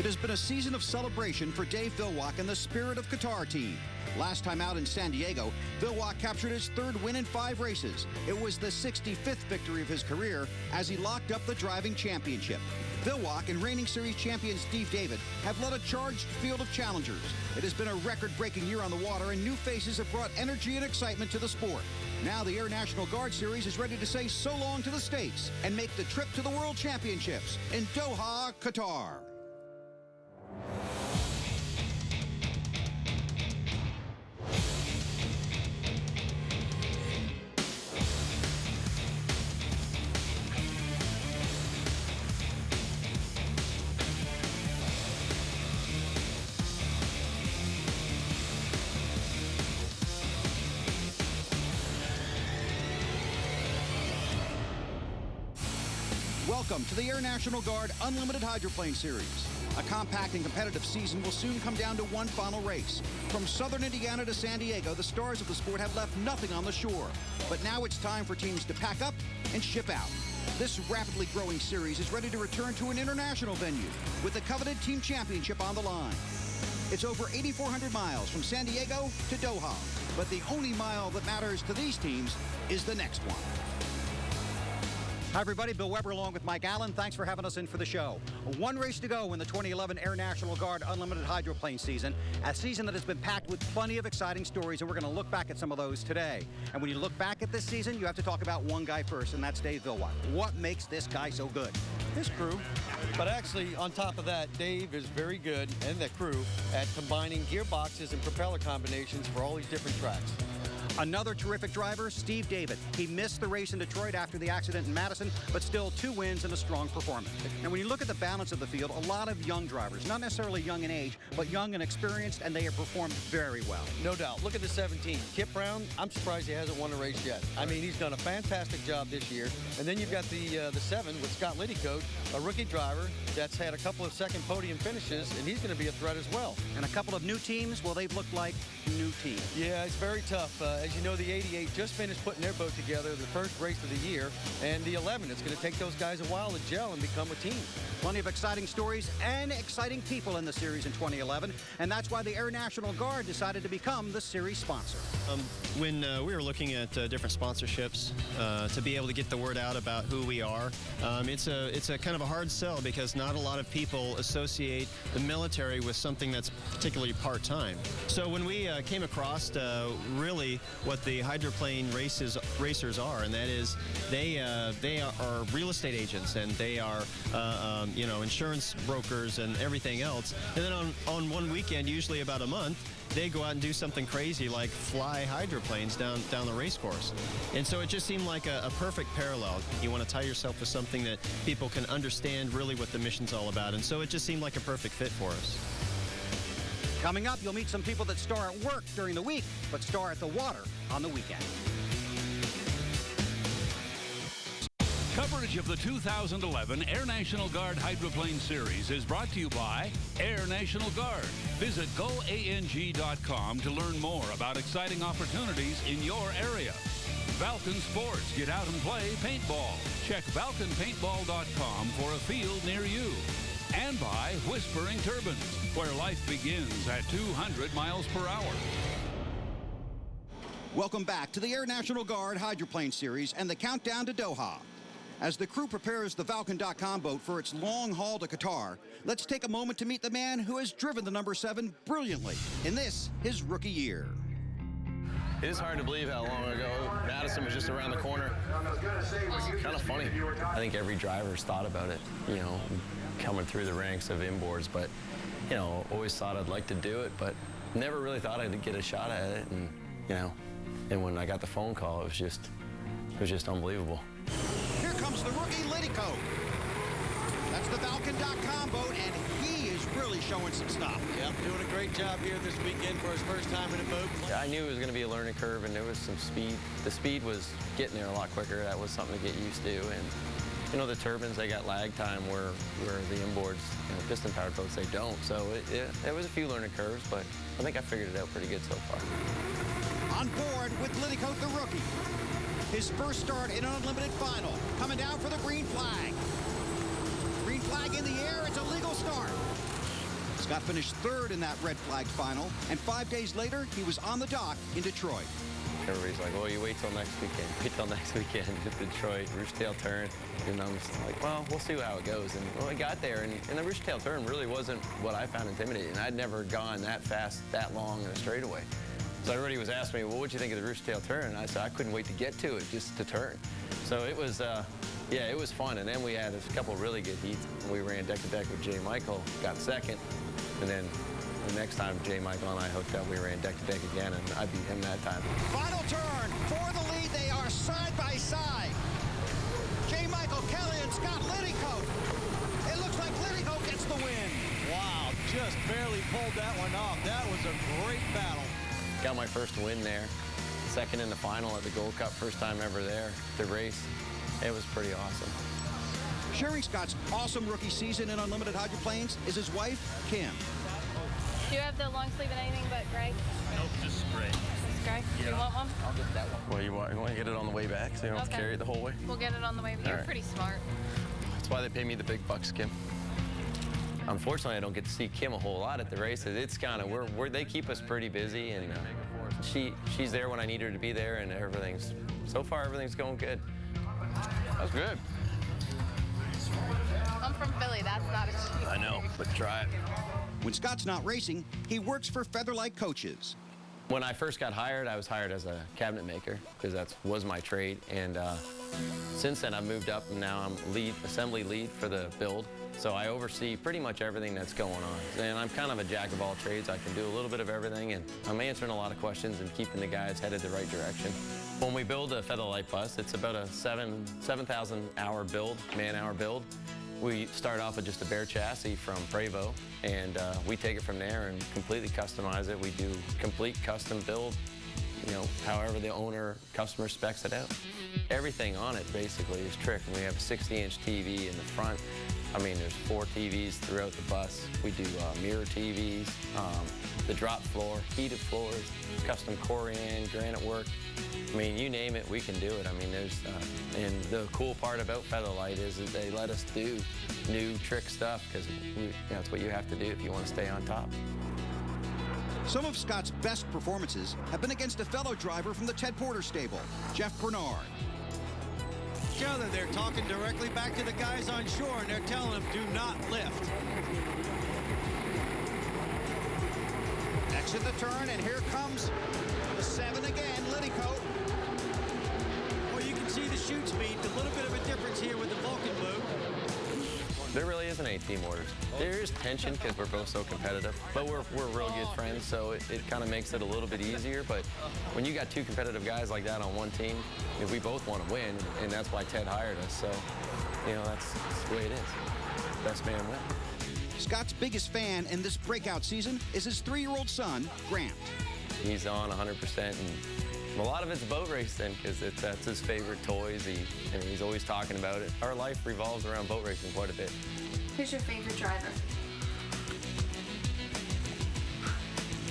It has been a season of celebration for Dave Villwock and the Spirit of Qatar team. Last time out in San Diego, Villwock captured his third win in 5 races. It was the 65th victory of his career as he locked up the driving championship. Villwock and reigning series champion Steve David have led a charged field of challengers. It has been a record-breaking year on the water, and new faces have brought energy and excitement to the sport. Now the Air National Guard Series is ready to say so long to the States and make the trip to the World Championships in Doha, Qatar. Welcome to the Air National Guard Unlimited Hydroplane Series. A compact and competitive season will soon come down to one final race. From southern Indiana to San Diego, the stars of the sport have left nothing on the shore. But now it's time for teams to pack up and ship out. This rapidly growing series is ready to return to an international venue with the coveted team championship on the line. It's over 8,400 miles from San Diego to Doha, but the only mile that matters to these teams is the next one. Hi, everybody. Bill Weber along with Mike Allen. Thanks for having us in for the show. One race to go in the 2011 Air National Guard Unlimited Hydroplane season, a season that has been packed with plenty of exciting stories, and we're going to look back at some of those today. And when you look back at this season, you have to talk about one guy first, and that's Dave Villwock. What makes this guy so good? His crew. But actually, on top of that, Dave is very good, and the crew, at combining gearboxes and propeller combinations for all these different tracks. Another terrific driver, Steve David. He missed the race in Detroit after the accident in Madison, but still 2 wins and a strong performance. And when you look at the balance of the field, a lot of young drivers, not necessarily young in age, but young and experienced, and they have performed very well. No doubt. Look at the 17. Kip Brown, I'm surprised he hasn't won a race yet. I mean, he's done a fantastic job this year. And then you've got the 7 with Scott Liddycoat, a rookie driver that's had a couple of second podium finishes, and he's going to be a threat as well. And a couple of new teams, well, they've looked like new teams. Yeah, it's very tough. As you know, the 88 just finished putting their boat together, the first race of the year, and the 11, it's going to take those guys a while to gel and become a team. Plenty of exciting stories and exciting people in the series in 2011, and that's why the Air National Guard decided to become the series sponsor. When we were looking at different sponsorships to be able to get the word out about who we are, it's a kind of a hard sell because not a lot of people associate the military with something that's particularly part-time. So when we came across really what the hydroplane racers are, and that is they are real estate agents, and they are insurance brokers and everything else. And then on one weekend, usually about a month, they go out and do something crazy like fly hydroplanes down the race course. And so it just seemed like a perfect parallel. You want to tie yourself to something that people can understand really what the mission's all about. And so it just seemed like a perfect fit for us. Coming up, you'll meet some people that star at work during the week, but star at the water on the weekend. Coverage of the 2011 Air National Guard Hydroplane Series is brought to you by Air National Guard. Visit goang.com to learn more about exciting opportunities in your area. Valken Sports, get out and play paintball. Check ValkenPaintball.com for a field near you. And by Whispering Turbines, where life begins at 200 miles per hour. Welcome back to the Air National Guard Hydroplane Series and the countdown to Doha. As the crew prepares the Valken.com boat for its long haul to Qatar, let's take a moment to meet the man who has driven the number 7 brilliantly in this, his rookie year. It is hard to believe how long ago Madison was just around the corner. It's kind of funny. I think every driver's thought about it, coming through the ranks of inboards, but, always thought I'd like to do it, but never really thought I'd get a shot at it. And, and when I got the phone call, it was just unbelievable. Here comes the rookie Liddycoat. That's the Valken.com boat, and he is really showing some stuff. Yep, doing a great job here this weekend for his first time in a boat. I knew it was going to be a learning curve, and there was some speed. The speed was getting there a lot quicker. That was something to get used to. And, the turbines, they got lag time where the inboards, piston-powered boats, they don't. So there was a few learning curves, but I think I figured it out pretty good so far. On board with Liddycoat, the rookie. His first start in an unlimited final. Coming down for the green flag. Green flag in the air. It's a legal start. Scott finished third in that red flag final, and 5 days later, he was on the dock in Detroit. Everybody's like, well, you wait till next weekend. Wait till next weekend at Detroit, Roostertail Turn. And I'm just like, well, we'll see how it goes. And when I got there, and the Roostertail Turn really wasn't what I found intimidating. I'd never gone that fast, that long in a straightaway. So everybody was asking me, well, what'd you think of the Roostertail Turn? And I said, I couldn't wait to get to it, just to turn. So it was, yeah, it was fun. And then we had a couple really good heats. We ran deck-to-deck with Jay Michael, got second. And then the next time Jay Michael and I hooked up, we ran deck-to-deck again, and I beat him that time. Final turn for the lead. They are side by side. Jay Michael Kelly and Scott Liddycoat. It looks like Liddycoat gets the win. Wow, just barely pulled that one off. That was a great battle. Got my first win there. Second in the final at the Gold Cup, first time ever there to race. It was pretty awesome. Sharing Scott's awesome rookie season in unlimited hydroplanes is his wife, Kim. Do you have the long sleeve in anything but gray? Nope, just gray. Just gray? Yeah. Do you want one? I'll get that one. Well, you want to get it on the way back so you don't have to carry it the whole way? We'll get it on the way. You're right. pretty smart. That's why they pay me the big bucks, Kim. Unfortunately, I don't get to see Kim a whole lot at the races. It's kind of, they keep us pretty busy, and she's there when I need her to be there, and so far everything's going good. That was good. I'm from Philly. That's not a cheese. I know, but try it. When Scott's not racing, he works for Featherlight Coaches. When I first got hired, I was hired as a cabinet maker because that was my trade. And since then, I've moved up, and now I'm assembly lead for the build. So I oversee pretty much everything that's going on. And I'm kind of a jack of all trades. I can do a little bit of everything, and I'm answering a lot of questions and keeping the guys headed the right direction. When we build a Featherlight bus, it's about a 7,000 hour build, man-hour build. We start off with just a bare chassis from Prevost, and we take it from there and completely customize it. We do complete custom build, you know, however the customer specs it out. Everything on it basically is tricked. And we have a 60-inch TV in the front. I mean, there's 4 TVs throughout the bus. We do mirror TVs, the drop floor, heated floors, custom Corian, granite work. I mean, you name it, we can do it. I mean, and the cool part about Featherlight is that they let us do new trick stuff because that's what you have to do if you want to stay on top. Some of Scott's best performances have been against a fellow driver from the Ted Porter stable, Jeff Bernard. Together, they're talking directly back to the guys on shore, and they're telling them, do not lift. Exit the turn, and here comes the 7 again, Liddycoat. Well, you can see the chute speed, a little bit of a difference here with the Vulcan boot. There really isn't any team orders. There is tension because we're both so competitive, but we're real good friends, so it kind of makes it a little bit easier. But when you got 2 competitive guys like that on one team, we both want to win, and that's why Ted hired us. So, you know, that's the way it is. Best man wins. Scott's biggest fan in this breakout season is his 3-year-old son, Grant. He's on 100%, and a lot of it's boat racing because that's his favorite toys. And he's always talking about it. Our life revolves around boat racing quite a bit. Who's your favorite driver?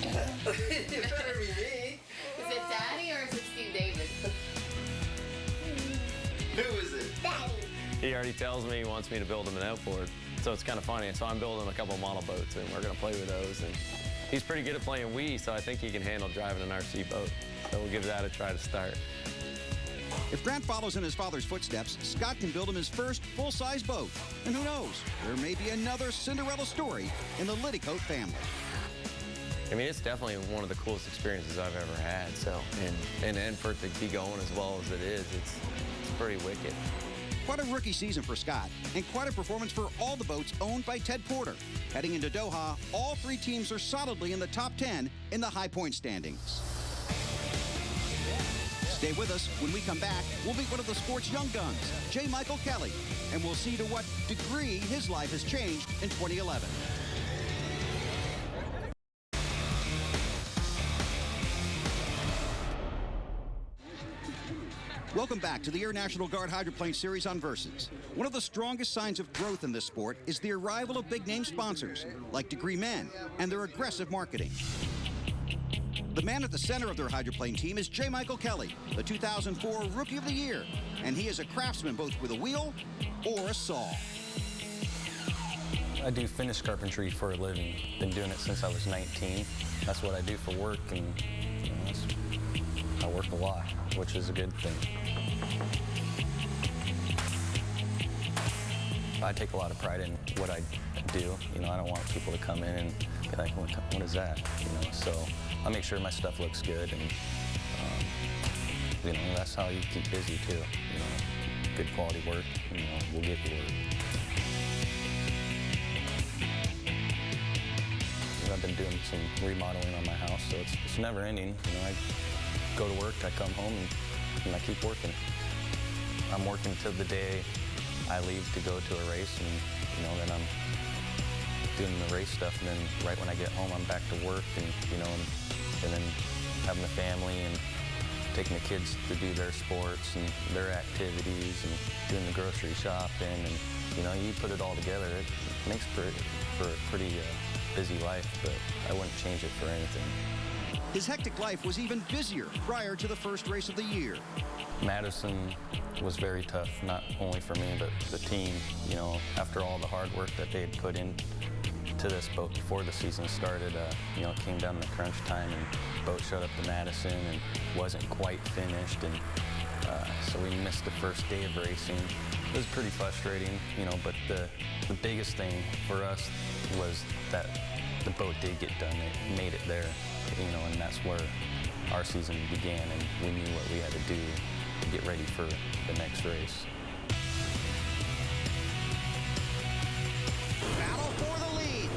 It better be me. Is it Daddy or is it Steve Davis? Who is it? Daddy. He already tells me he wants me to build him an outboard. So it's kind of funny. So I'm building a couple of model boats, and we're going to play with those. And he's pretty good at playing Wii, so I think he can handle driving an RC boat. So we'll give that a try to start. If Grant follows in his father's footsteps, Scott can build him his first full-size boat. And who knows, there may be another Cinderella story in the Liddycoat family. I mean, it's definitely one of the coolest experiences I've ever had. So, and for it to be going as well as it is, it's pretty wicked. Quite a rookie season for Scott, and quite a performance for all the boats owned by Ted Porter. Heading into Doha, all 3 teams are solidly in the top 10 in the high point standings. Stay with us. When we come back, we'll meet one of the sport's young guns, J. Michael Kelly, and we'll see to what degree his life has changed in 2011. Welcome back to the Air National Guard Hydroplane Series on Versus. One of the strongest signs of growth in this sport is the arrival of big-name sponsors, like Degree Men, and their aggressive marketing. The man at the center of their hydroplane team is J. Michael Kelly, the 2004 Rookie of the Year, and he is a craftsman both with a wheel or a saw. I do finish carpentry for a living. Been doing it since I was 19. That's what I do for work, and you know, I work a lot, which is a good thing. I take a lot of pride in what I do. You know, I don't want people to come in and be like, what is that? You know, so I make sure my stuff looks good, and you know, that's how you keep busy too. You know, good quality work, you know, will get you work. I've been doing some remodeling on my house, so it's never ending. You know, I go to work, I come home, and I keep working. I'm working till the day I leave to go to a race, and you know, then I'm doing the race stuff, and then right when I get home, I'm back to work, and you know, and then having a family and taking the kids to do their sports and their activities and doing the grocery shopping, and you know, you put it all together, it makes for a pretty busy life, but I wouldn't change it for anything. His hectic life was even busier prior to the first race of the year. Madison was very tough, not only for me, but the team. You know, after all the hard work that they had put in to this boat before the season started, you know, it came down to crunch time, and the boat showed up to Madison and wasn't quite finished, and so we missed the first day of racing. It was pretty frustrating, you know, but the biggest thing for us was that the boat did get done. It made it there, you know, and that's where our season began, and we knew what we had to do to get ready for the next race. Battle for the lead.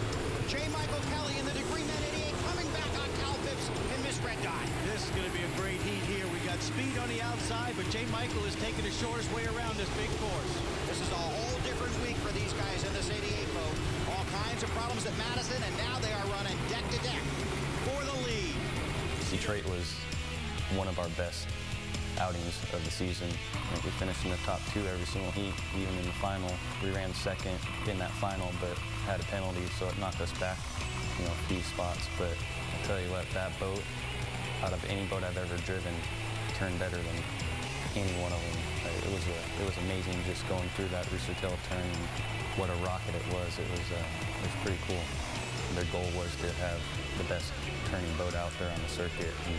J. Michael Kelly in the Degree Men 88 coming back on Cal Phipps and Miss Red Dye. This is going to be a great heat here. We got speed on the outside, but J. Michael is taking the shortest way around this big course. This is a whole different week for these guys in this 88 boat. All kinds of problems at Madison, and now they are running deck to deck for the lead. Detroit was one of our best outings of the season. I think we finished in the top 2 every single heat, even in the final. We ran second in that final, but had a penalty, so it knocked us back, you know, a few spots. But I tell you what, that boat, out of any boat I've ever driven, turned better than any one of them. It was amazing just going through that Rooster Tail turn, and what a rocket it was. It was pretty cool. Their goal was to have the best turning boat out there on the circuit, and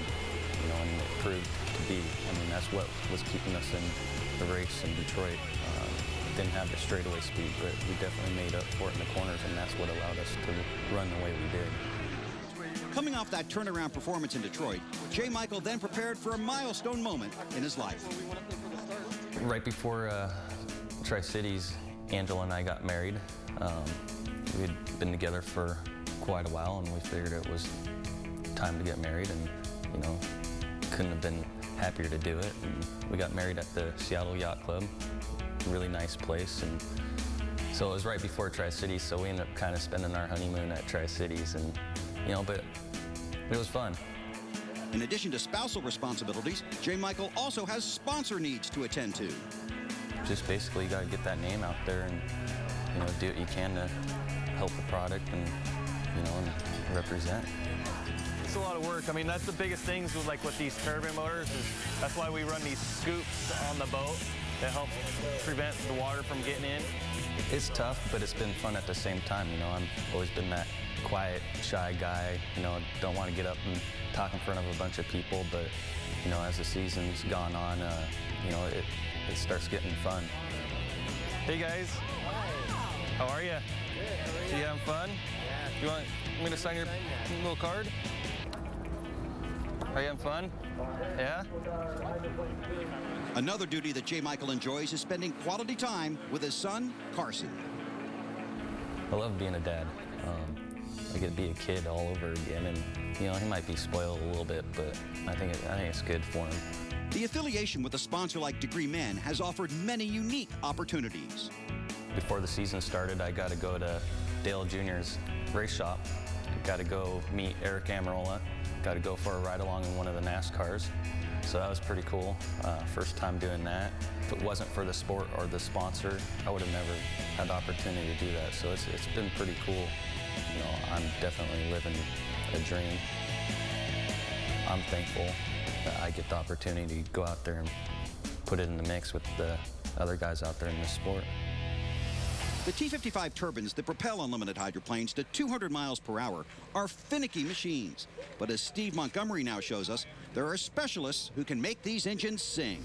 you know, and it proved to be. I mean, that's what was keeping us in the race in Detroit. Didn't have the straightaway speed, but we definitely made up for it in the corners, and that's what allowed us to run the way we did. Coming off that turnaround performance in Detroit, J. Michael then prepared for a milestone moment in his life. Right before Tri-Cities, Angela and I got married. We had been together for quite a while, and we figured it was time to get married, and you know, couldn't have been happier to do it. And we got married at the Seattle Yacht Club, really nice place, and so it was right before Tri-Cities, so we ended up kind of spending our honeymoon at Tri-Cities, and you know, but it was fun. In addition to spousal responsibilities, J. Michael also has sponsor needs to attend to. Just basically, you got to get that name out there, and you know, do what you can to help the product, and you know, and represent. It's a lot of work. I mean, that's the biggest things with like with these turbine motors. That's why we run these scoops on the boat that help prevent the water from getting in. It's tough, but it's been fun at the same time. You know, I've always been that quiet, shy guy. You know, don't want to get up and talk in front of a bunch of people. But you know, as the season's gone on, you know, it starts getting fun. Hey guys, how are you? Good. You having fun? Yeah. You want me to sign your little card? Are you having fun? Yeah? Another duty that J. Michael enjoys is spending quality time with his son, Carson. I love being a dad. I get to be a kid all over again, and you know, he might be spoiled a little bit, but I think it's good for him. The affiliation with a sponsor like Degree Men has offered many unique opportunities. Before the season started, I got to go to Dale Jr.'s race shop. Got to go meet Eric Amarola. Got to go for a ride along in one of the NASCARs. So that was pretty cool. First time doing that. If it wasn't for the sport or the sponsor, I would have never had the opportunity to do that. So it's been pretty cool. You know, I'm definitely living a dream. I'm thankful that I get the opportunity to go out there and put it in the mix with the other guys out there in this sport. The T-55 turbines that propel unlimited hydroplanes to 200 miles per hour are finicky machines. But as Steve Montgomery now shows us, there are specialists who can make these engines sing.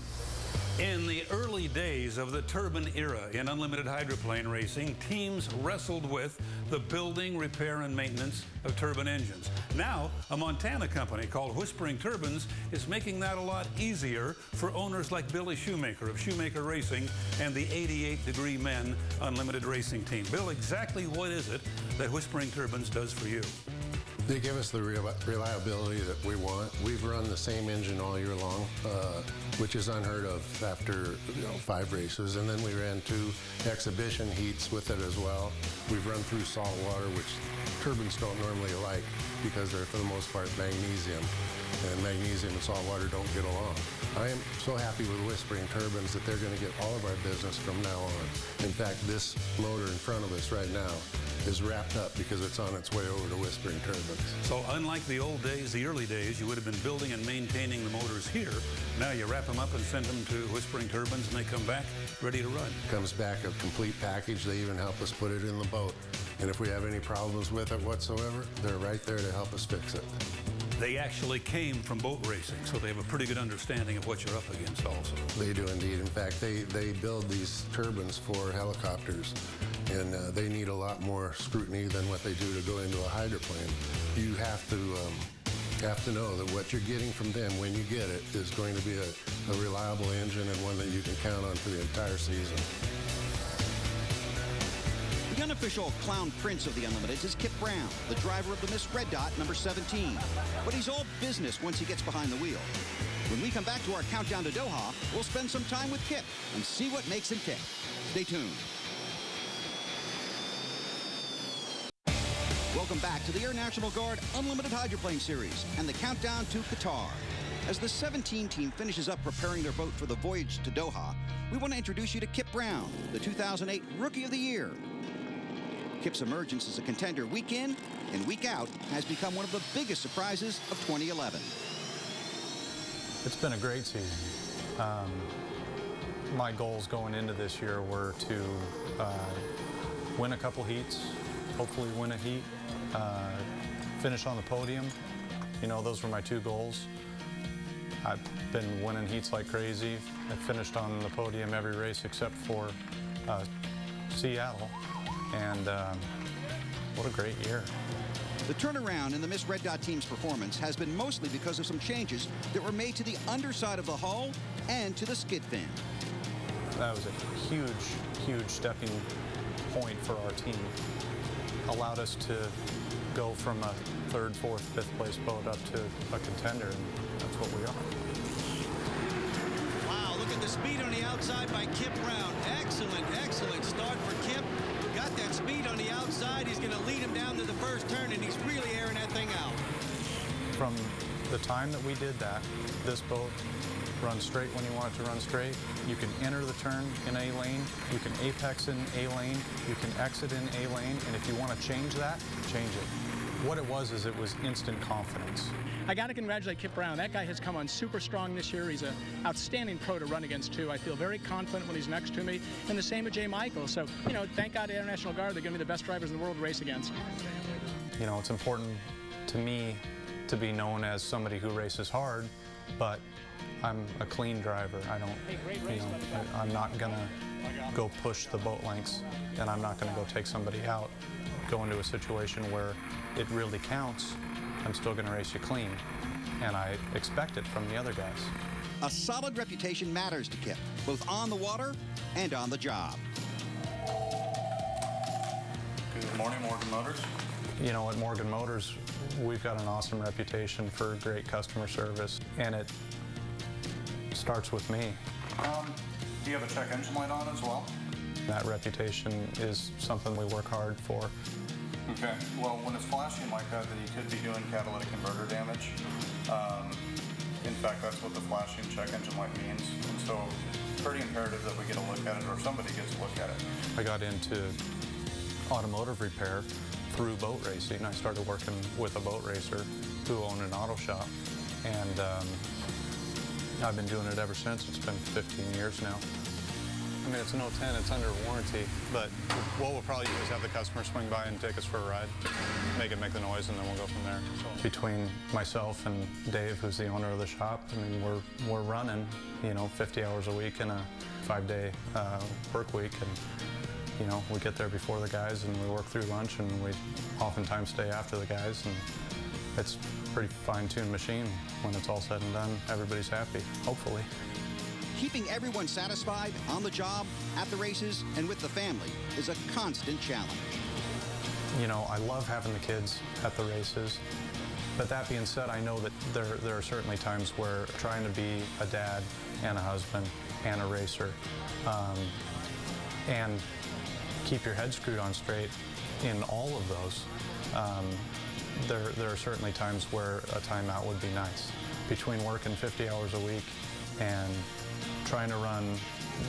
In the early days of the turbine era in unlimited hydroplane racing, teams wrestled with the building, repair, and maintenance of turbine engines. Now, a Montana company called Whispering Turbines is making that a lot easier for owners like Billy Shoemaker of Shoemaker Racing and the 88 Degree Men Unlimited Racing Team. Bill, exactly what is it that Whispering Turbines does for you? They give us the reliability that we want. We've run the same engine all year long, which is unheard of after 5 races. And then we ran 2 exhibition heats with it as well. We've run through salt water, which turbines don't normally like because they're, for the most part, magnesium. And magnesium and salt water don't get along. I am so happy with Whispering Turbines that they're going to get all of our business from now on. In fact, this motor in front of us right now is wrapped up because it's on its way over to Whispering Turbines. So unlike the old days, the early days, you would have been building and maintaining the motors here. Now you wrap them up and send them to Whispering Turbines and they come back ready to run. Comes back a complete package. They even help us put it in the boat. And if we have any problems with it whatsoever, they're right there to help us fix it. They actually came from boat racing, so they have a pretty good understanding of what you're up against also. They do indeed. In fact, they build these turbines for helicopters, and they need a lot more scrutiny than what they do to go into a hydroplane. You have to know that what you're getting from them when you get it is going to be a reliable engine and one that you can count on for the entire season. The unofficial clown prince of the Unlimiteds is Kip Brown, the driver of the Miss Red Dot, number 17. But he's all business once he gets behind the wheel. When we come back to our countdown to Doha, we'll spend some time with Kip and see what makes him tick. Stay tuned. Welcome back to the Air National Guard Unlimited Hydroplane Series and the countdown to Qatar. As the 17 team finishes up preparing their boat for the voyage to Doha, we want to introduce you to Kip Brown, the 2008 Rookie of the Year. Kip's emergence as a contender week in and week out has become one of the biggest surprises of 2011. It's been a great season. My goals going into this year were to win a couple heats, hopefully win a heat, finish on the podium. You know, those were my 2 goals. I've been winning heats like crazy. I finished on the podium every race except for Seattle. And what a great year. The turnaround in the Miss Red Dot team's performance has been mostly because of some changes that were made to the underside of the hull and to the skid fin. That was a huge, huge stepping point for our team. Allowed us to go from a 3rd, 4th, 5th place boat up to a contender, and that's what we are. Wow, look at the speed on the outside by Kip Brown. Excellent, excellent start for Kip. Got that speed on the outside. He's going to lead him down to the first turn, and he's really airing that thing out. From the time that we did that, this boat runs straight when you want it to run straight. You can enter the turn in A lane. You can apex in A lane. You can exit in A lane. And if you want to change that, change it. What it was is it was instant confidence. I got to congratulate Kip Brown. That guy has come on super strong this year. He's an outstanding pro to run against, too. I feel very confident when he's next to me. And the same with Jay Michael. So, you know, thank God Air National Guard, they're going to be the best drivers in the world to race against. You know, it's important to me to be known as somebody who races hard, but I'm a clean driver. I don't, you know, I'm not going to go push the boat lengths, and I'm not going to go take somebody out. Go into a situation where it really counts, I'm still going to race you clean, and I expect it from the other guys. A solid reputation matters to Kip, both on the water and on the job. Good morning, Morgan Motors. You know, at Morgan Motors, we've got an awesome reputation for great customer service, and it starts with me. Do you have a check engine light on as well? That reputation is something we work hard for. Okay, well, when it's flashing like that, then you could be doing catalytic converter damage. In fact, that's what the flashing check engine light means. And so it's pretty imperative that we get a look at it, or somebody gets a look at it. I got into automotive repair through boat racing. I started working with a boat racer who owned an auto shop, and I've been doing it ever since. It's been 15 years now. I mean, it's no 10, it's under warranty. But what we'll probably do is have the customer swing by and take us for a ride, make the noise, and then we'll go from there. So between myself and Dave, who's the owner of the shop, I mean, we're running, you know, 50 hours a week in a 5-day work week, and you know, we get there before the guys and we work through lunch, and we oftentimes stay after the guys, and it's a pretty fine-tuned machine. When it's all said and done, everybody's happy, hopefully. Keeping everyone satisfied on the job, at the races, and with the family is a constant challenge. You know, I love having the kids at the races, but that being said, I know that there are certainly times where trying to be a dad and a husband and a racer and keep your head screwed on straight in all of those, there are certainly times where a timeout would be nice. Between working 50 hours a week and trying to run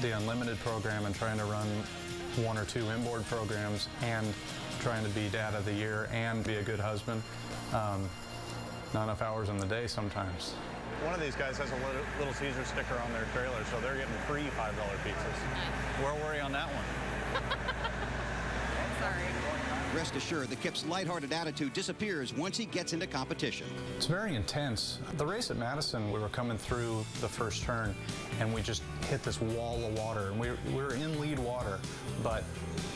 the unlimited program and trying to run 1 or 2 inboard programs and trying to be dad of the year and be a good husband, not enough hours in the day sometimes. One of these guys has a little Caesar sticker on their trailer, so they're getting free $5 pizzas. We'll worry on that one. Sorry. Rest assured, the Kip's lighthearted attitude disappears once he gets into competition. It's very intense. The race at Madison, we were coming through the first turn, and we just hit this wall of water. And we were in lead water, but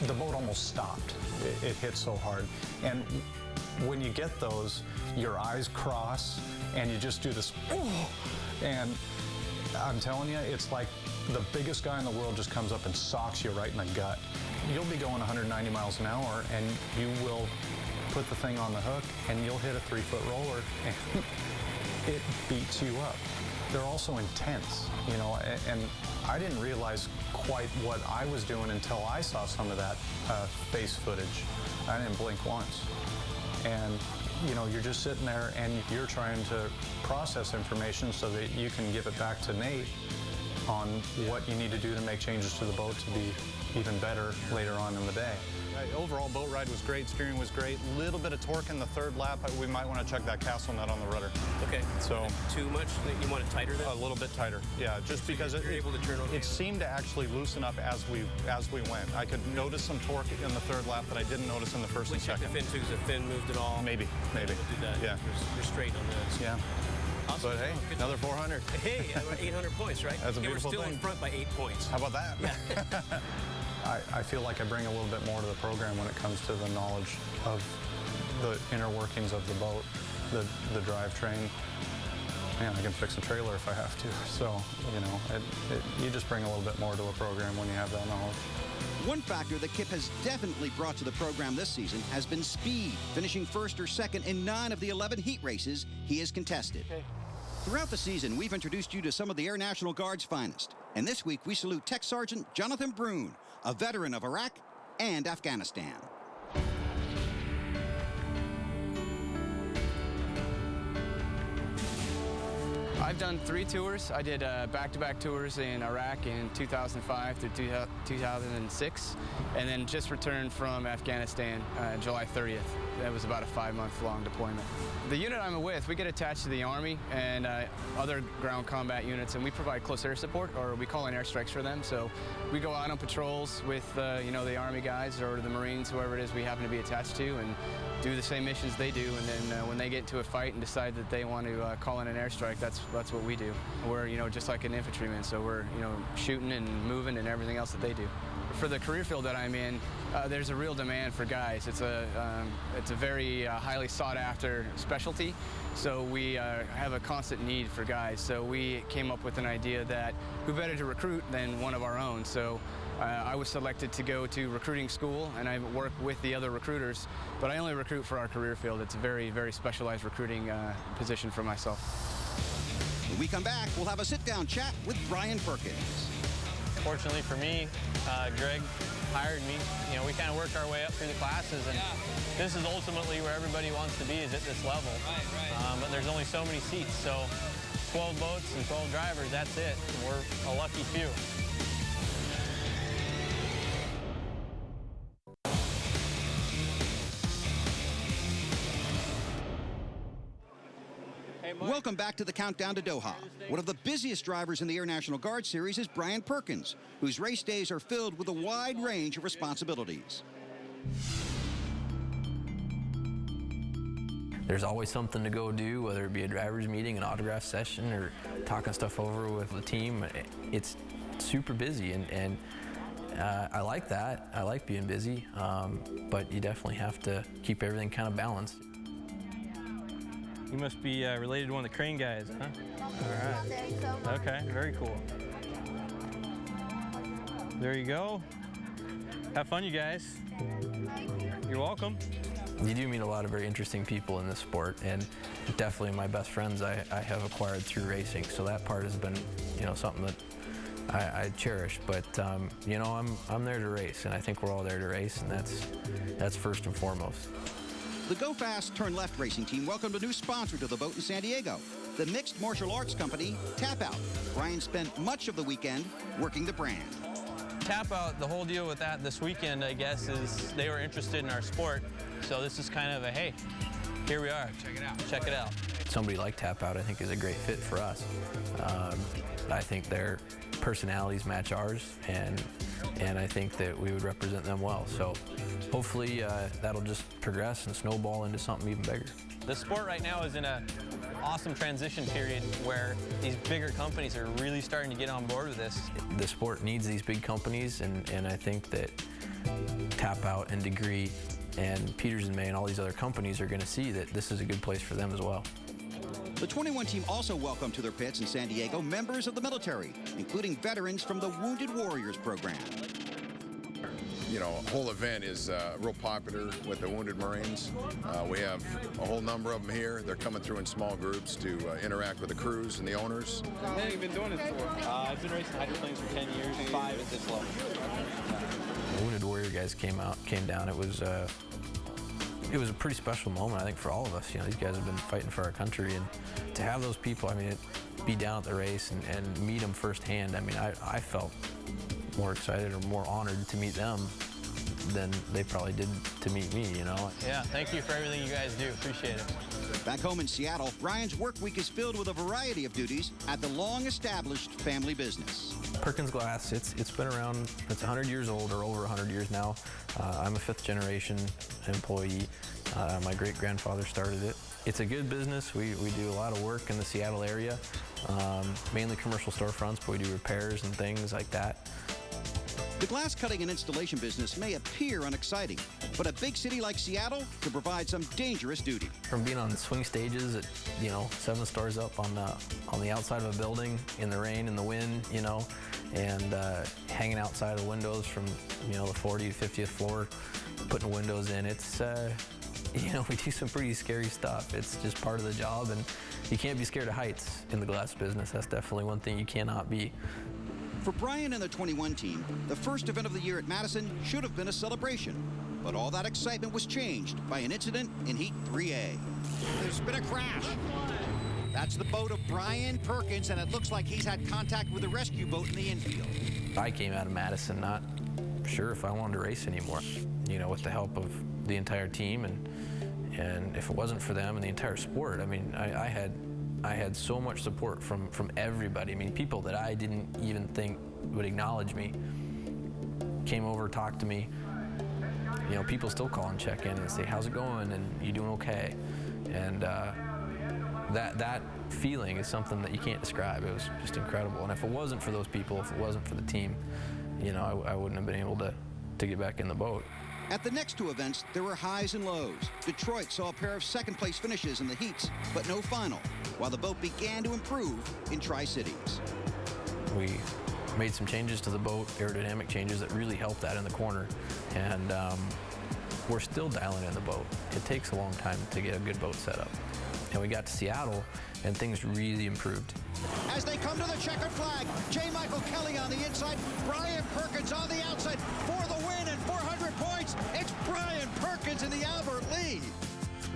the boat almost stopped. It hit so hard. And when you get those, your eyes cross, and you just do this, oh, and I'm telling you, it's like the biggest guy in the world just comes up and socks you right in the gut. You'll be going 190 miles an hour, and you will put the thing on the hook, and you'll hit a 3-foot roller, and it beats you up. They're also intense, you know, and I didn't realize quite what I was doing until I saw some of that face footage. I didn't blink once. And, you know, you're just sitting there, and you're trying to process information so that you can give it back to Nate on what you need to do to make changes to the boat to be even better later on in the day. Overall boat ride was great, steering was great, little bit of torque in the third lap. We might want to check that castle nut on the rudder. Okay. So too much? You want it tighter then? A little bit tighter, yeah, just because you're able to turn on it seemed to actually loosen up as we went. I could notice some torque in the third lap that I didn't notice in the first and second. The fin too, because the fin moved at all? Maybe. We'll do that. Yeah. We're straight on this. Yeah. Awesome. But hey, another 400. Hey, 800 points, right? That's a beautiful thing. We're still in front by 8 points. How about that? Yeah. I feel like I bring a little bit more to the program when it comes to the knowledge of the inner workings of the boat, the drivetrain. Man, I can fix a trailer if I have to. So, you know, you just bring a little bit more to a program when you have that knowledge. One factor that Kip has definitely brought to the program this season has been speed, finishing first or second in 9 of the 11 heat races he has contested. Okay. Throughout the season, we've introduced you to some of the Air National Guard's finest. And this week, we salute Tech Sergeant Jonathan Brune, a veteran of Iraq and Afghanistan. I've done 3 tours. I did back-to-back tours in Iraq in 2005 to 2006, and then just returned from Afghanistan July 30th. That was about a 5-month-long deployment. The unit I'm with, we get attached to the Army and other ground combat units, and we provide close air support, or we call in airstrikes for them. So we go out on patrols with you know, the Army guys or the Marines, whoever it is we happen to be attached to, and do the same missions they do. And then when they get into a fight and decide that they want to call in an airstrike, that's what we do. We're, you know, just like an infantryman, so we're, you know, shooting and moving and everything else that they do. For the career field that I'm in, there's a real demand for guys. It's a very highly sought after specialty, so we have a constant need for guys. So we came up with an idea that who better to recruit than one of our own. So I was selected to go to recruiting school, and I work with the other recruiters, but I only recruit for our career field. It's a very, very specialized recruiting position for myself. When we come back, we'll have a sit-down chat with Brian Perkins. Fortunately for me, Greg hired me. You know, we kind of worked our way up through the classes, and this is ultimately where everybody wants to be, is at this level. But there's only so many seats, so 12 boats and 12 drivers, that's it. We're a lucky few. Hey, Welcome back to the countdown to Doha. One of the busiest drivers in the Air National Guard Series is Brian Perkins, whose race days are filled with a wide range of responsibilities. There's always something to go do, whether it be a driver's meeting, an autograph session, or talking stuff over with the team. It's super busy, and I like that. I like being busy, but you definitely have to keep everything kind of balanced. You must be related to one of the crane guys, huh? All right. Okay, very cool. There you go. Have fun, you guys. You're welcome. You do meet a lot of very interesting people in this sport, and definitely my best friends I have acquired through racing. So that part has been, something that I cherish. But I'm there to race, and I think we're all there to race, and that's first and foremost. The Go Fast Turn Left racing team welcomed a new sponsor to the boat in San Diego, the mixed martial arts company Tap Out. Brian spent much of the weekend working the brand. Tap Out, the whole deal with that this weekend, I guess, is they were interested in our sport. So this is kind of a, hey, here we are. Check it out. Check it out. Somebody like Tap Out, I think, is a great fit for us. I think their personalities match ours, and I think that we would represent them well. So hopefully that'll just progress and snowball into something even bigger. The sport right now is in an awesome transition period where these bigger companies are really starting to get on board with this. The sport needs these big companies, and I think that Tap Out and Degree and Peters & May and all these other companies are going to see that this is a good place for them as well. The 21 team also welcomed to their pits in San Diego members of the military, including veterans from the Wounded Warriors program. The whole event is real popular with the Wounded Marines. We have a whole number of them here. They're coming through in small groups to interact with the crews and the owners. How long have you been doing it for? I've been racing hydroplanes for 10 years, 5 at this level. The Wounded Warrior guys came down. It was a pretty special moment, I think, for all of us. These guys have been fighting for our country, and to have those people, be down at the race and meet them firsthand. I felt more excited or more honored to meet them than they probably did to meet me, Yeah, thank you for everything you guys do. Appreciate it. Back home in Seattle, Brian's work week is filled with a variety of duties at the long-established family business. Perkins Glass, it's been around, it's 100 years old, or over 100 years now. I'm a 5th generation employee. My great-grandfather started it. It's a good business. We do a lot of work in the Seattle area, mainly commercial storefronts, but we do repairs and things like that. The glass cutting and installation business may appear unexciting, but a big city like Seattle could provide some dangerous duty. From being on swing stages at 7 stories up on the outside of a building in the rain and the wind, and hanging outside of windows from the 40th, 50th floor, putting windows in. It's we do some pretty scary stuff. It's just part of the job, and you can't be scared of heights in the glass business. That's definitely one thing you cannot be. For Brian and the 21 team, the first event of the year at Madison should have been a celebration. But all that excitement was changed by an incident in Heat 3A. There's been a crash. That's the boat of Brian Perkins, and it looks like he's had contact with a rescue boat in the infield. I came out of Madison not sure if I wanted to race anymore, with the help of the entire team, and if it wasn't for them and the entire sport, I had so much support from everybody. People that I didn't even think would acknowledge me came over, talked to me. People still call and check in and say, how's it going, and you doing okay? And that feeling is something that you can't describe. It was just incredible. And if it wasn't for those people, if it wasn't for the team, I wouldn't have been able to get back in the boat. At the next 2 events, there were highs and lows. Detroit saw a pair of second-place finishes in the heats, but no final, while the boat began to improve in Tri-Cities. We made some changes to the boat, aerodynamic changes that really helped that in the corner, and we're still dialing in the boat. It takes a long time to get a good boat set up. And we got to Seattle, and things really improved. As they come to the checkered flag, J. Michael Kelly on the inside, Brian Perkins on the outside for the win and 400 points. It's Brian Perkins in the Albert lead.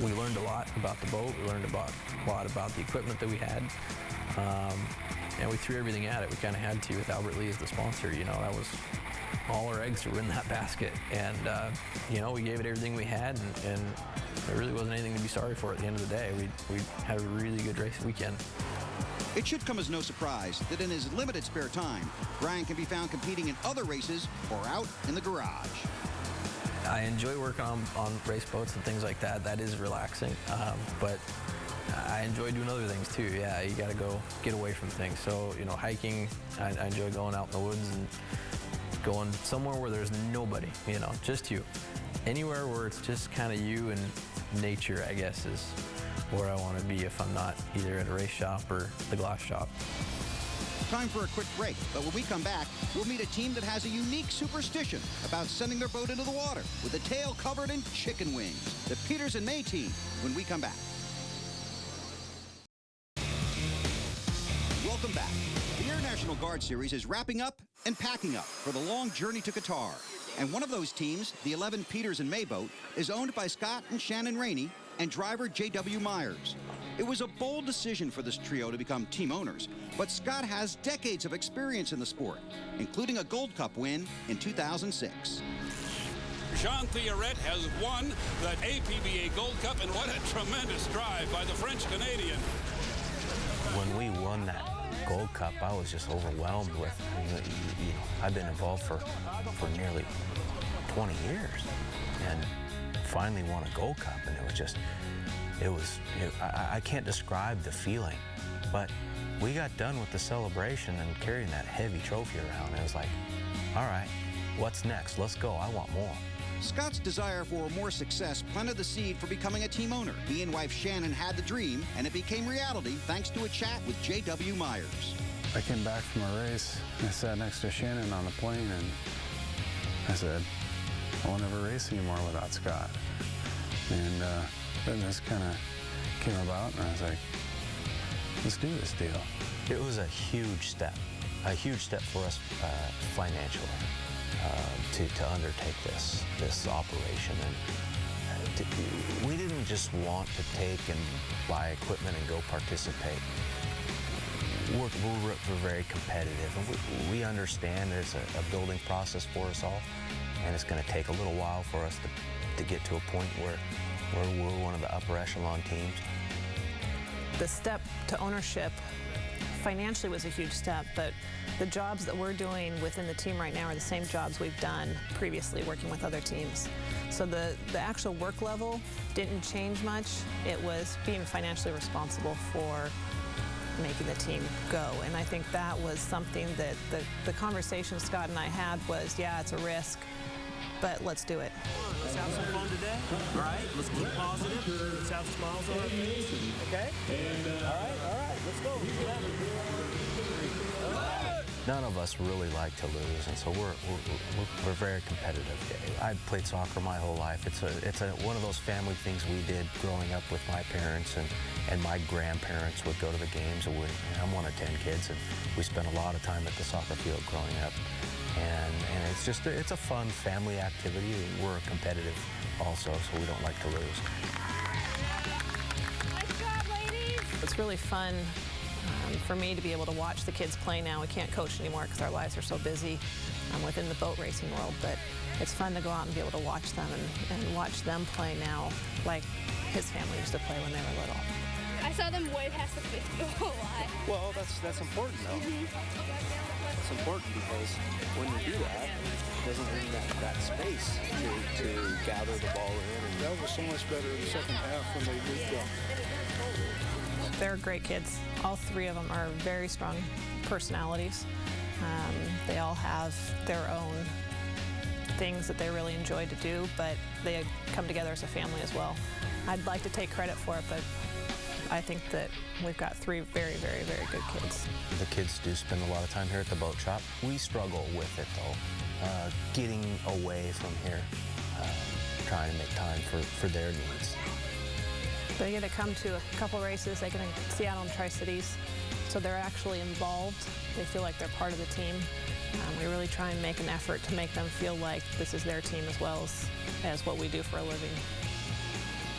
We learned a lot about the boat. We learned a lot about the equipment that we had. And we threw everything at it. We kind of had to with Albert Lee as the sponsor. That was all our eggs were in that basket. And, we gave it everything we had, and there really wasn't anything to be sorry for at the end of the day. We had a really good race weekend. It should come as no surprise that in his limited spare time, Brian can be found competing in other races or out in the garage. I enjoy working on race boats and things like that. That is relaxing, but I enjoy doing other things too. Yeah, you got to go get away from things. So, you know, hiking, I enjoy going out in the woods and going somewhere where there's nobody, you know, just you. Anywhere where it's just kind of you and nature, I guess, is where I want to be if I'm not either at a race shop or the glass shop. Time for a quick break, but when we come back, we'll meet a team that has a unique superstition about sending their boat into the water with a tail covered in chicken wings. The Peters and May team, when we come back. Welcome back. The Air National Guard Series is wrapping up and packing up for the long journey to Qatar. And one of those teams, the 11 Peters and May boat, is owned by Scott and Shannon Rainey and driver J.W. Myers. It was a bold decision for this trio to become team owners, but Scott has decades of experience in the sport, including a Gold Cup win in 2006. Jean Theoret has won the APBA Gold Cup, and what a tremendous drive by the French-Canadian. When we won that Gold Cup, I was just overwhelmed with, you know, I've been involved for nearly 20 years and finally won a Gold Cup, and I can't describe the feeling, but we got done with the celebration and carrying that heavy trophy around, and it was like, all right, what's next? Let's go, I want more. Scott's desire for more success planted the seed for becoming a team owner. He and wife Shannon had the dream, and it became reality thanks to a chat with J.W. Myers. I came back from a race, and I sat next to Shannon on the plane, and I said, I won't ever race anymore without Scott. And then this kind of came about, and I was like, let's do this deal. It was a huge step for us financially. To undertake this operation, and we didn't just want to take and buy equipment and go participate. We're very competitive, and we understand there's a building process for us all, and it's going to take a little while for us to get to a point where we're one of the upper echelon teams. The step to ownership financially was a huge step, but the jobs that we're doing within the team right now are the same jobs we've done previously working with other teams. So the actual work level didn't change much. It was being financially responsible for making the team go. And I think that was something that the conversation Scott and I had was, yeah, it's a risk, but let's do it. Let's have some fun today. All right, let's keep positive. Let's have smiles on our face. Okay? All right, let's go. None of us really like to lose, and so we're very competitive. I played soccer my whole life. It's one of those family things we did growing up with my parents, and my grandparents would go to the games. And I'm one of 10 kids, and we spent a lot of time at the soccer field growing up. And it's a fun family activity. We're competitive also, so we don't like to lose. Nice job, ladies. It's really fun for me to be able to watch the kids play now. We can't coach anymore because our lives are so busy within the boat racing world, but it's fun to go out and be able to watch them and watch them play now like his family used to play when they were little. I saw them way past the 50 goal line. Well, that's important, though. It's important because when you do that, it doesn't bring that space to gather the ball in. And that was so much better in the second half when they moved up. They're great kids. All three of them are very strong personalities. They all have their own things that they really enjoy to do, but they come together as a family as well. I'd like to take credit for it, but I think that we've got three very, very, very good kids. The kids do spend a lot of time here at the boat shop. We struggle with it, though, getting away from here, trying to make time for their needs. They get to come to a couple races. They get to Seattle and Tri-Cities, so they're actually involved. They feel like they're part of the team. We really try and make an effort to make them feel like this is their team as well as what we do for a living.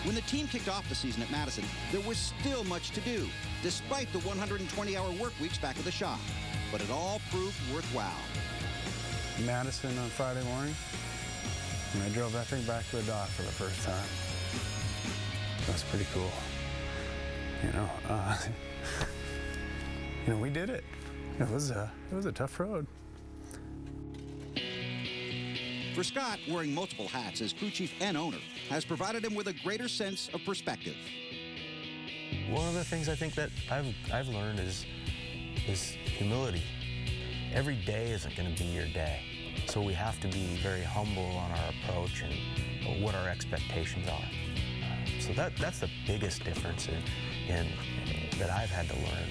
When the team kicked off the season at Madison, there was still much to do, despite the 120-hour work weeks back at the shop. But it all proved worthwhile. Madison on Friday morning, and I drove that thing back to the dock for the first time. that's pretty cool. You know, we did it. It was a tough road. For Scott, wearing multiple hats as crew chief and owner has provided him with a greater sense of perspective. One of the things I think that I've learned is humility. Every day isn't going to be your day, so we have to be very humble on our approach and what our expectations are. So that's the biggest difference in that I've had to learn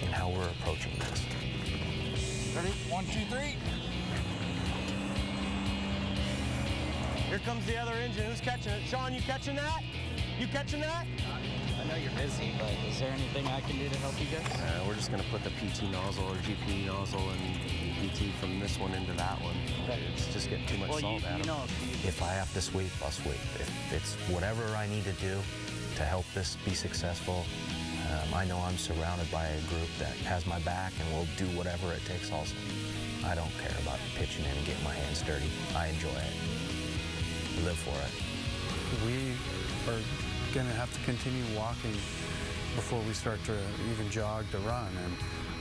in how we're approaching this. Ready? 1, 2, 3. Here comes the other engine. Who's catching it? Sean, you catching that? You catching that? I know you're busy, but is there anything I can do to help you guys? We're just going to put the PT nozzle or GP nozzle and PT from this one into that one. It's just getting too much salt at them. If I have to sweep, I'll sweep. If it's whatever I need to do to help this be successful, I know I'm surrounded by a group that has my back and will do whatever it takes also. I don't care about pitching in and getting my hands dirty. I enjoy it. I live for it. We are going to have to continue walking before we start to even jog to run. And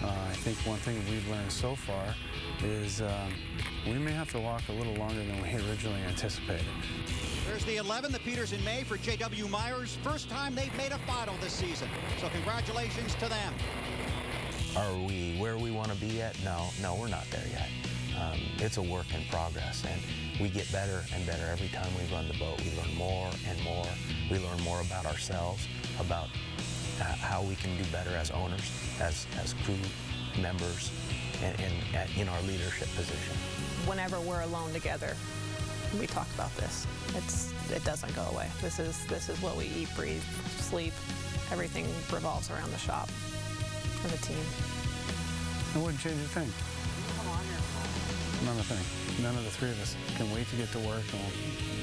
I think one thing we've learned so far is we may have to walk a little longer than we originally anticipated. There's the 11, the Peters in May for J.W. Myers. First time they've made a final this season. So congratulations to them. Are we where we want to be yet? No, we're not there yet. It's a work in progress, and we get better and better every time we run the boat. We learn more and more. We learn more about ourselves, about how we can do better as owners, as crew members, and in our leadership position. Whenever we're alone together, we talk about this. It doesn't go away. This is what we eat, breathe, sleep. Everything revolves around the shop and the team. I wouldn't change a thing. None of the thing. None of the three of us can wait to get to work, and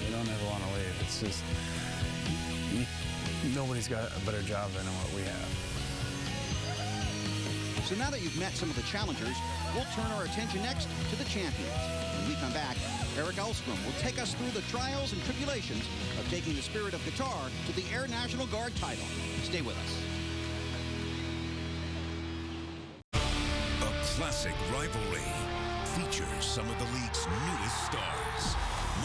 we don't ever want to leave. It's just, nobody's got a better job than what we have. So now that you've met some of the challengers, we'll turn our attention next to the champions. When we come back, Eric Elstrom will take us through the trials and tribulations of taking the Spirit of Qatar to the Air National Guard title. Stay with us. A classic rivalry features some of the league's newest stars.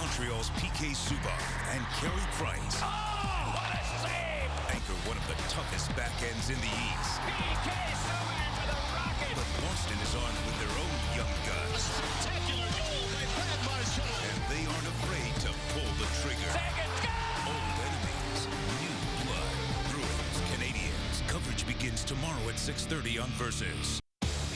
Montreal's P.K. Subban and Carey Price. Oh, what a save! Anchor one of the toughest backends in the East. P.K. Subban for the Rockets! But Boston is armed with their own young guns. A spectacular goal by Brad Marchand! And they aren't afraid to pull the trigger. Second goal! Old enemies, new blood. Bruins, Canadians. Coverage begins tomorrow at 6:30 on Versus.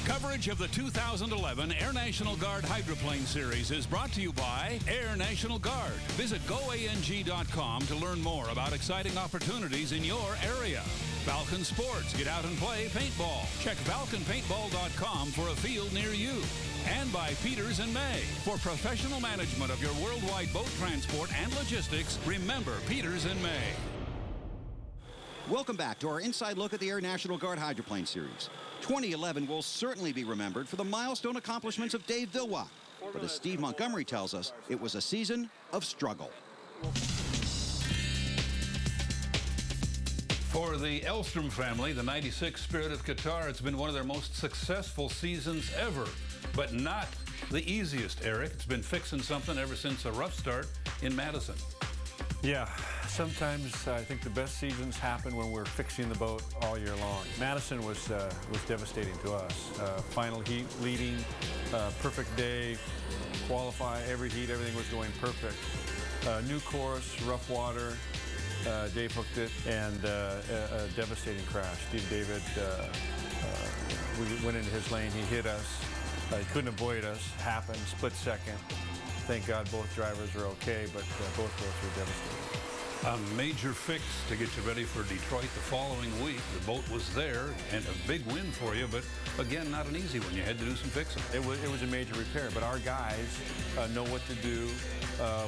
Coverage of the 2011 Air National Guard Hydroplane Series is brought to you by Air National Guard. Visit GoANG.com to learn more about exciting opportunities in your area. Falcon Sports. Get out and play paintball. Check FalconPaintball.com for a field near you. And by Peters in May. For professional management of your worldwide boat transport and logistics, remember Peters in May. Welcome back to our inside look at the Air National Guard Hydroplane Series. 2011 will certainly be remembered for the milestone accomplishments of Dave Villwock. But as Steve Montgomery tells us, it was a season of struggle. For the Elstrom family, the 96 Spirit of Qatar, it's been one of their most successful seasons ever, but not the easiest, Eric. It's been fixing something ever since a rough start in Madison. Yeah, sometimes I think the best seasons happen when we're fixing the boat all year long. Madison was devastating to us. Final heat, leading, perfect day, qualify, every heat, everything was going perfect. New course, rough water, Dave hooked it, and a devastating crash. Steve David, we went into his lane, he hit us, he couldn't avoid us, happened, split second. Thank God both drivers are okay, but both boats were devastated. A major fix to get you ready for Detroit the following week. The boat was there, and a big win for you, but again, not an easy one. You had to do some fixing. It was a major repair, but our guys know what to do.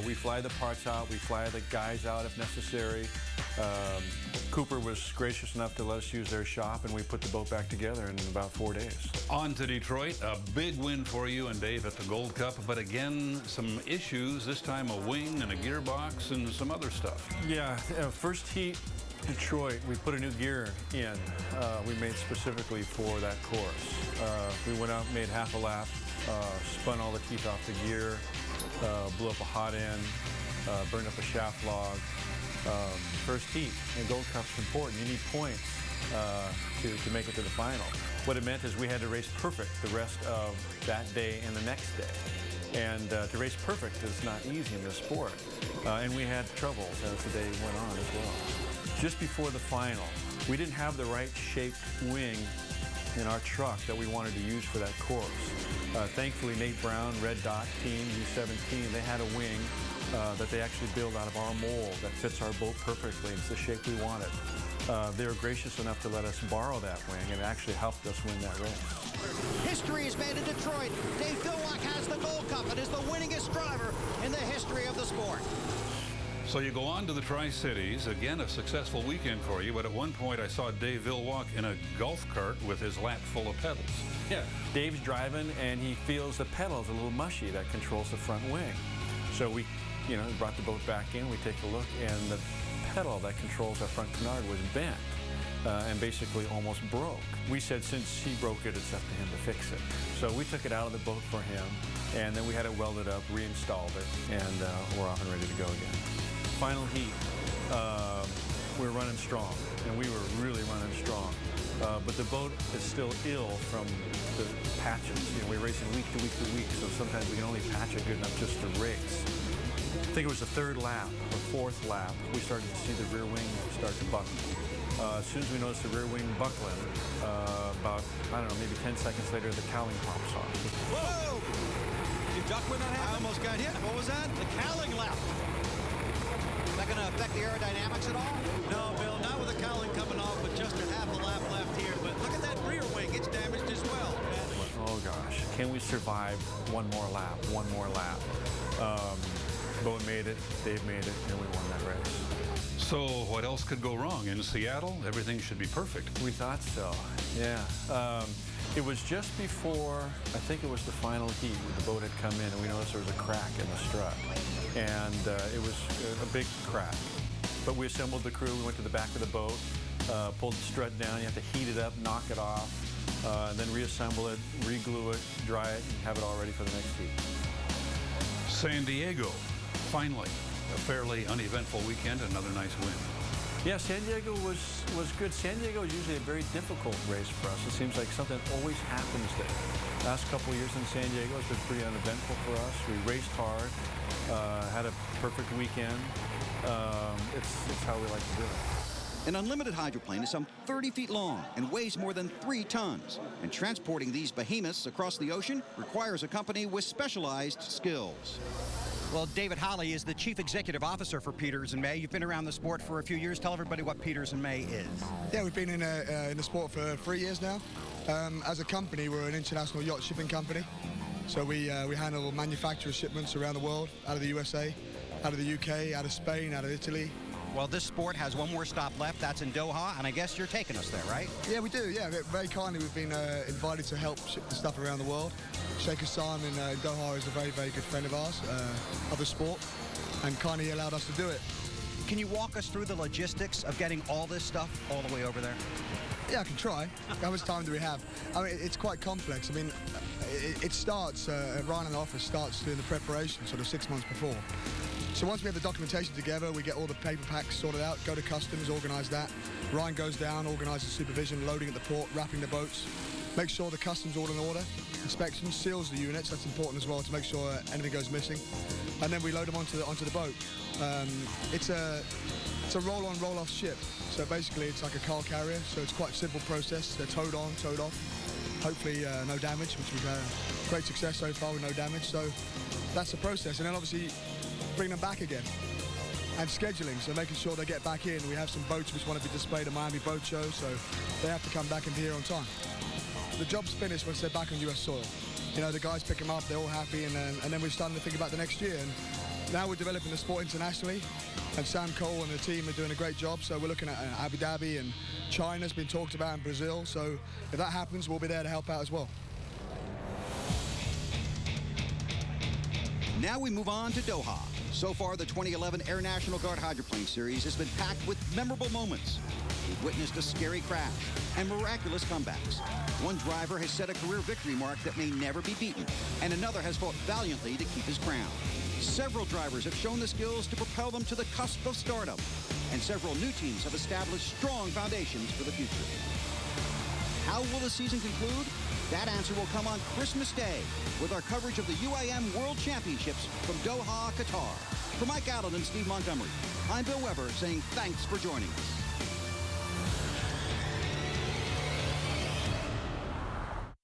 We fly the parts out, we fly the guys out if necessary. Cooper was gracious enough to let us use their shop, and we put the boat back together in about 4 days. On to Detroit, a big win for you and Dave at the Gold Cup, but again, some issues, this time a wing and a gearbox and some other stuff. Yeah, first heat, Detroit, we put a new gear in. We made specifically for that course. We went out, made half a lap, spun all the teeth off the gear, blew up a hot end, burned up a shaft log. First heat, and Gold Cup's important. You need points to make it to the final. What it meant is we had to race perfect the rest of that day and the next day. And to race perfect is not easy in this sport. And we had troubles as the day went on as well. Just before the final, we didn't have the right shaped wing in our truck that we wanted to use for that course. Thankfully, Nate Brown, Red Dot team, U17, they had a wing that they actually build out of our mold that fits our boat perfectly. It's the shape we wanted. They were gracious enough to let us borrow that wing, and it actually helped us win that race. History is made in Detroit. Dave Villwock has the Gold Cup and is the winningest driver in the history of the sport. So you go on to the Tri-Cities, again a successful weekend for you, but at one point I saw Dave Villwock in a golf cart with his lap full of pedals. Yeah, Dave's driving and he feels the pedals a little mushy that controls the front wing. So we, brought the boat back in, we take a look, and the pedal that controls our front canard was bent and basically almost broke. We said since he broke it, it's up to him to fix it. So we took it out of the boat for him, and then we had it welded up, reinstalled it, and we're off and ready to go again. Final heat, we were running strong, and we were really running strong. But the boat is still ill from the patches. We're racing week to week to week, so sometimes we can only patch it good enough just to race. I think it was the third lap or fourth lap, we started to see the rear wing start to buckle. As soon as we noticed the rear wing buckling, about, maybe 10 seconds later, the cowling pops off. Whoa! You duck when that happened? I almost got hit. What was that? The cowling left. Is that going to affect the aerodynamics at all? No, Bill, not with the cowling coming off, but just a half a lap left here. But look at that rear wing. It's damaged as well. Oh, gosh. Can we survive one more lap, one more lap? Bowen made it, Dave made it, and we won that race. So what else could go wrong? In Seattle, everything should be perfect. We thought so, yeah. It was just before, I think it was the final heat, where the boat had come in, and we noticed there was a crack in the strut. And it was a big crack. But we assembled the crew, we went to the back of the boat, pulled the strut down, you have to heat it up, knock it off, and then reassemble it, re-glue it, dry it, and have it all ready for the next heat. San Diego, finally, a fairly uneventful weekend, another nice win. Yeah, San Diego was good. San Diego is usually a very difficult race for us. It seems like something always happens there. Last couple of years in San Diego has been pretty uneventful for us. We raced hard, had a perfect weekend. It's how we like to do it. An unlimited hydroplane is some 30 feet long and weighs more than 3 tons. And transporting these behemoths across the ocean requires a company with specialized skills. Well, David Holly is the Chief Executive Officer for Peters & May. You've been around the sport for a few years. Tell everybody what Peters & May is. Yeah, we've been in the sport for 3 years now. As a company, we're an international yacht shipping company. So we handle manufacturer shipments around the world, out of the USA, out of the UK, out of Spain, out of Italy. Well, this sport has one more stop left. That's in Doha, and I guess you're taking us there, right? Yeah, we do. Yeah, very kindly, we've been invited to help ship the stuff around the world. Sheikh Hassan in Doha is a very, very good friend of ours, of the sport, and kindly allowed us to do it. Can you walk us through the logistics of getting all this stuff all the way over there? Yeah, I can try. How much time do we have? I mean, it's quite complex. I mean, it starts, Ryan in the office starts doing the preparation sort of 6 months before. So once we have the documentation together, we get all the paper packs sorted out, go to customs, organise that. Ryan goes down, organises supervision, loading at the port, wrapping the boats, make sure the customs all in order, inspection, seals the units, that's important as well to make sure anything goes missing. And then we load them onto the boat. It's a roll-on, roll-off ship. So basically it's like a car carrier, so it's quite a simple process. They're towed on, towed off. Hopefully no damage, which we've had great success so far with no damage. So that's the process. And then obviously bring them back again. And scheduling, so making sure they get back in. We have some boats which want to be displayed at Miami Boat Show, so they have to come back and be here on time. The job's finished once they're back on US soil. You know, the guys pick them up, they're all happy, and then we're starting to think about the next year. And Now we're developing the sport internationally, and Sam Cole and the team are doing a great job. So we're looking at Abu Dhabi, and China's been talked about, in Brazil. So if that happens, we'll be there to help out as well. Now we move on to Doha. So far, the 2011 Air National Guard Hydroplane Series has been packed with memorable moments. We've witnessed a scary crash and miraculous comebacks. One driver has set a career victory mark that may never be beaten, and another has fought valiantly to keep his crown. Several drivers have shown the skills to propel them to the cusp of stardom, and several new teams have established strong foundations for the future. How will the season conclude? That answer will come on Christmas Day with our coverage of the UIM World Championships from Doha, Qatar. For Mike Allen and Steve Montgomery, I'm Bill Weber saying thanks for joining us.